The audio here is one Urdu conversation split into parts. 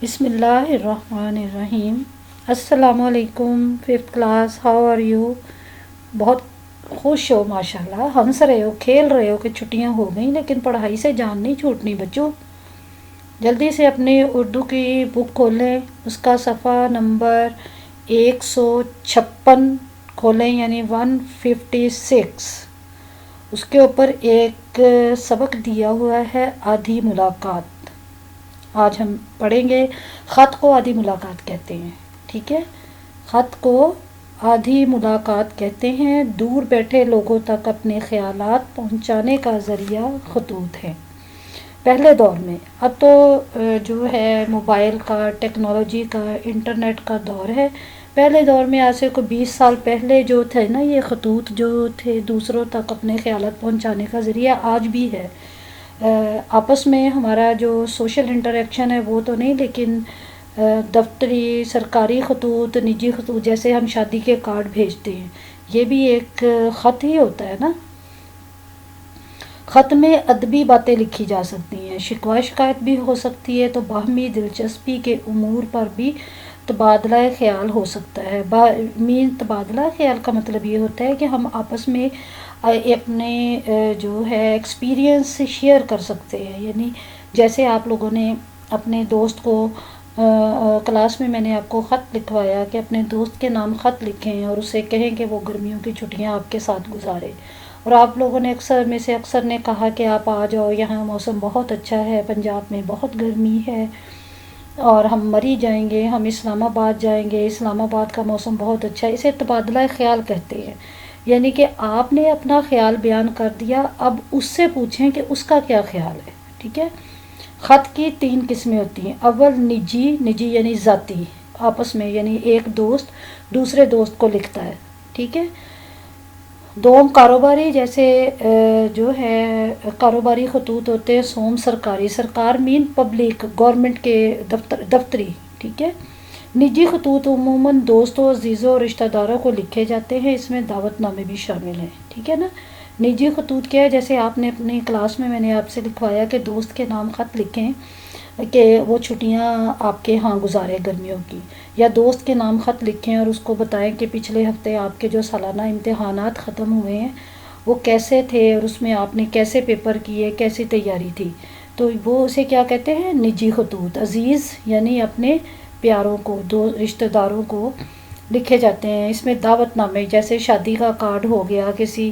بسم اللہ الرحمن الرحیم۔ السلام علیکم، 5th class, how are you? بہت خوش ہو ماشاءاللہ، ہنس رہے ہو، کھیل رہے ہو کہ چھٹیاں ہو گئیں، لیکن پڑھائی سے جان نہیں چھوٹنی بچوں۔ جلدی سے اپنی اردو کی بک کھولیں، اس کا صفحہ نمبر 156 کھولیں، یعنی 156۔ اس کے اوپر ایک سبق دیا ہوا ہے، آدھی ملاقات۔ آج ہم پڑھیں گے خط کو آدھی ملاقات کہتے ہیں، ٹھیک ہے؟ خط کو آدھی ملاقات کہتے ہیں، دور بیٹھے لوگوں تک اپنے خیالات پہنچانے کا ذریعہ خطوط ہیں۔ پہلے دور میں، اب تو جو ہے موبائل کا، ٹیکنالوجی کا، انٹرنیٹ کا دور ہے۔ پہلے دور میں آج سے کوئی 20 سال پہلے جو تھے نا، یہ خطوط جو تھے دوسروں تک اپنے خیالات پہنچانے کا ذریعہ آج بھی ہے۔ آپس میں ہمارا جو سوشل انٹریکشن ہے وہ تو نہیں، لیکن دفتری، سرکاری خطوط، نجی خطوط، جیسے ہم شادی کے کارڈ بھیجتے ہیں، یہ بھی ایک خط ہی ہوتا ہے نا۔ خط میں ادبی باتیں لکھی جا سکتی ہیں، شکوہ شکایت بھی ہو سکتی ہے، تو باہمی دلچسپی کے امور پر بھی تبادلہ خیال ہو سکتا ہے۔ تبادلہ خیال کا مطلب یہ ہوتا ہے کہ ہم آپس میں اپنے جو ہے ایکسپیرینس شیئر کر سکتے ہیں، یعنی جیسے آپ لوگوں نے اپنے دوست کو کلاس میں نے آپ کو خط لکھوایا کہ اپنے دوست کے نام خط لکھیں اور اسے کہیں کہ وہ گرمیوں کی چھٹیاں آپ کے ساتھ گزارے، اور آپ لوگوں نے اکثر نے کہا کہ آپ آ جاؤ، یہاں موسم بہت اچھا ہے، پنجاب میں بہت گرمی ہے اور ہم مری جائیں گے، ہم اسلام آباد جائیں گے، اسلام آباد کا موسم بہت اچھا ہے۔ اسے تبادلہ خیال کہتے ہیں، یعنی کہ آپ نے اپنا خیال بیان کر دیا، اب اس سے پوچھیں کہ اس کا کیا خیال ہے، ٹھیک ہے؟ خط کی 3 قسمیں ہوتی ہیں۔ اول نجی یعنی ذاتی، آپس میں، یعنی ایک دوست دوسرے دوست کو لکھتا ہے، ٹھیک ہے؟ دوم کاروباری، جیسے جو ہے کاروباری خطوط ہوتے ہیں۔ سوم سرکاری، سرکار مین پبلک، گورنمنٹ کے دفتری، ٹھیک ہے؟ نجی خطوط عموماً دوستوں، عزیزوں اور رشتہ داروں کو لکھے جاتے ہیں، اس میں دعوت نامے بھی شامل ہیں، ٹھیک ہے نا؟ نجی خطوط کیا ہے؟ جیسے آپ نے اپنی کلاس میں نے آپ سے لکھوایا کہ دوست کے نام خط لکھیں کہ وہ چھٹیاں آپ کے ہاں گزارے گرمیوں کی، یا دوست کے نام خط لکھیں اور اس کو بتائیں کہ پچھلے ہفتے آپ کے جو سالانہ امتحانات ختم ہوئے ہیں وہ کیسے تھے اور اس میں آپ نے کیسے پیپر کیے، کیسی تیاری تھی۔ تو وہ اسے کیا کہتے ہیں؟ نجی خطوط۔ عزیز یعنی اپنے پیاروں کو، رشتہ داروں کو لکھے جاتے ہیں، اس میں دعوت نامے، جیسے شادی کا کارڈ ہو گیا، کسی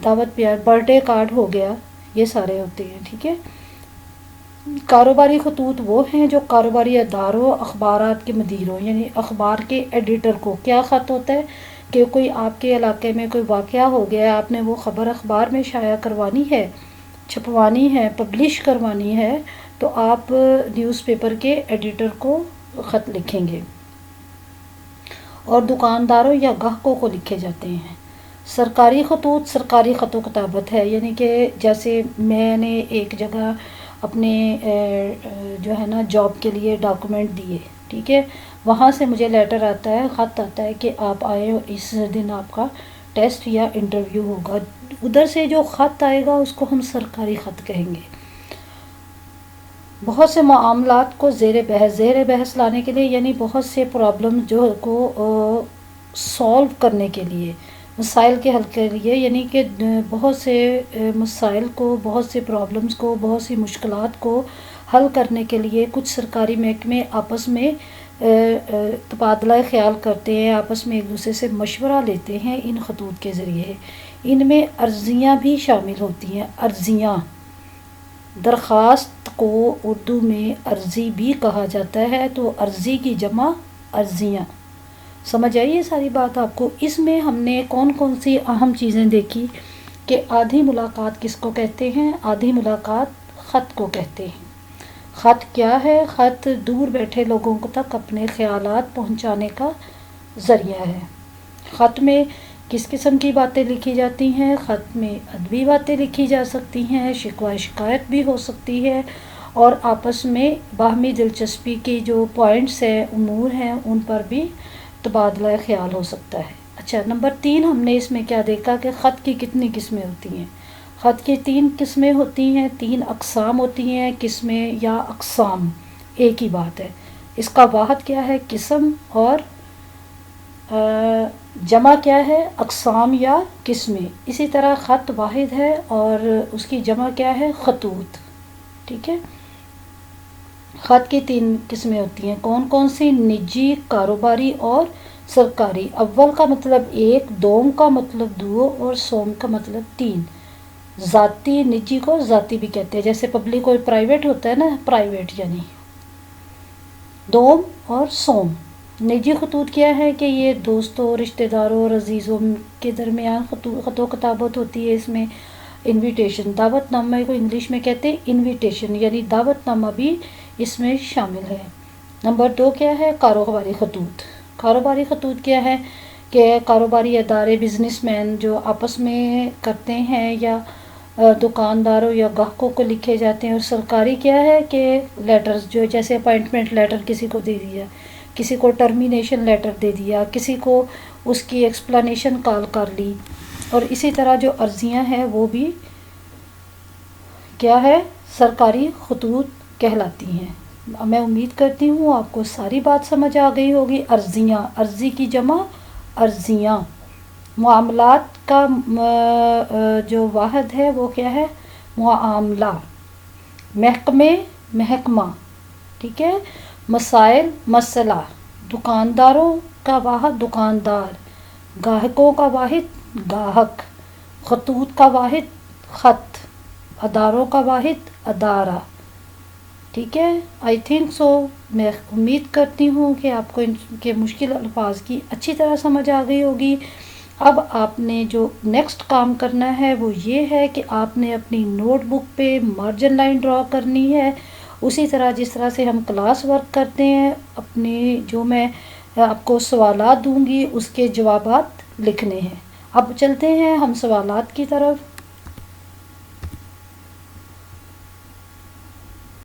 دعوت برتھڈے کارڈ ہو گیا، یہ سارے ہوتے ہیں، ٹھیک ہے؟ کاروباری خطوط وہ ہیں جو کاروباری اداروں، اخبارات کے مدیروں، یعنی اخبار کے ایڈیٹر کو کیا خط ہوتا ہے کہ کوئی آپ کے علاقے میں کوئی واقعہ ہو گیا، آپ نے وہ خبر اخبار میں شائع کروانی ہے، چھپوانی ہے، پبلش کروانی ہے، تو آپ نیوز پیپر کے ایڈیٹر کو خط لکھیں گے، اور دکانداروں یا گاہکوں کو لکھے جاتے ہیں۔ سرکاری خطوط سرکاری خط و کتابت ہے، یعنی کہ جیسے میں نے ایک جگہ اپنے جو ہے نا جاب کے لیے ڈاکومنٹ دیے، ٹھیک ہے؟ وہاں سے مجھے لیٹر آتا ہے، خط آتا ہے کہ آپ آئے، اس دن آپ کا ٹیسٹ یا انٹرویو ہوگا، ادھر سے جو خط آئے گا اس کو ہم سرکاری خط کہیں گے۔ بہت سے معاملات کو زیر بحث لانے کے لیے، یعنی بہت سے پرابلم جو کو سولو کرنے کے لیے، مسائل کے حل کے لیے، یعنی کہ بہت سے مسائل کو، بہت سے پرابلمز کو، بہت سی مشکلات کو حل کرنے کے لیے کچھ سرکاری محکمے آپس میں تبادلہ خیال کرتے ہیں، آپس میں ایک دوسرے سے مشورہ لیتے ہیں ان خطوط کے ذریعے۔ ان میں عرضیاں بھی شامل ہوتی ہیں۔ عرضیاں، درخواست کو اردو میں عرضی بھی کہا جاتا ہے، تو عرضی کی جمع عرضیاں۔ سمجھ آئی یہ ساری بات آپ کو؟ اس میں ہم نے کون کون سی اہم چیزیں دیکھی کہ آدھی ملاقات کس کو کہتے ہیں؟ آدھی ملاقات خط کو کہتے ہیں۔ خط کیا ہے؟ خط دور بیٹھے لوگوں تک اپنے خیالات پہنچانے کا ذریعہ ہے۔ خط میں کس قسم کی باتیں لکھی جاتی ہیں؟ خط میں ادبی باتیں لکھی جا سکتی ہیں، شکوہ شکایت بھی ہو سکتی ہے، اور آپس میں باہمی دلچسپی کی جو پوائنٹس ہیں، امور ہیں، ان پر بھی تبادلہ خیال ہو سکتا ہے۔ اچھا، نمبر 3 ہم نے اس میں کیا دیکھا کہ خط کی کتنی قسمیں ہوتی ہیں؟ خط کی 3 قسمیں ہوتی ہیں، 3 اقسام ہوتی ہیں، قسمیں یا اقسام ایک ہی بات ہے۔ اس کا واحد کیا ہے؟ قسم، اور جمع کیا ہے؟ اقسام یا قسمیں. اسی طرح خط واحد ہے اور اس کی جمع کیا ہے؟ خطوط. ٹھیک ہے. خط کی 3 قسمیں ہوتی ہیں. کون کون سی؟ نجی، کاروباری اور سرکاری. اول کا مطلب 1، دوم کا مطلب 2 اور سوم کا مطلب 3. ذاتی، نجی کو ذاتی بھی کہتے ہیں، جیسے پبلک اور پرائیویٹ ہوتا ہے نا، پرائیویٹ یعنی دوم اور سوم. نجی خطوط کیا ہے کہ یہ دوستوں، رشتہ داروں اور عزیزوں کے درمیان خط و کتابت ہوتی ہے. اس میں انویٹیشن، دعوت نامہ کو انگلش میں کہتے ہیں انویٹیشن، یعنی دعوت نامہ بھی اس میں شامل ہے. نمبر 2 کیا ہے؟ کاروباری خطوط. کاروباری خطوط کیا ہے کہ کاروباری ادارے، بزنس مین جو آپس میں کرتے ہیں یا دکانداروں یا گاہکوں کو لکھے جاتے ہیں. اور سرکاری کیا ہے کہ لیٹرز، جو جیسے اپائنٹمنٹ لیٹر کسی کو دے دیا، کسی کو ٹرمینیشن لیٹر دے دیا، کسی کو اس کی ایکسپلانیشن کال کر لی. اور اسی طرح جو عرضیاں ہیں وہ بھی کیا ہے؟ سرکاری خطوط کہلاتی ہیں. میں امید کرتی ہوں آپ کو ساری بات سمجھ آ گئی ہوگی. عرضیاں، عرضی کی جمع عرضیاں. معاملات کا جو واحد ہے وہ کیا ہے؟ معاملہ. محکمے، محکمہ. ٹھیک ہے. مسائل، مسئلہ. دکانداروں کا واحد دکاندار. گاہکوں کا واحد گاہک. خطوط کا واحد خط. اداروں کا واحد ادارہ. ٹھیک ہے. آئی تھنک سو، میں امید کرتی ہوں کہ آپ کو ان کے مشکل الفاظ کی اچھی طرح سمجھ آ گئی ہوگی. اب آپ نے جو نیکسٹ کام کرنا ہے وہ یہ ہے کہ آپ نے اپنی نوٹ بک پہ مارجن لائن ڈرا کرنی ہے، اسی طرح جس طرح سے ہم کلاس ورک کرتے ہیں. اپنی جو میں آپ کو سوالات دوں گی اس کے جوابات لکھنے ہیں. اب چلتے ہیں ہم سوالات کی طرف.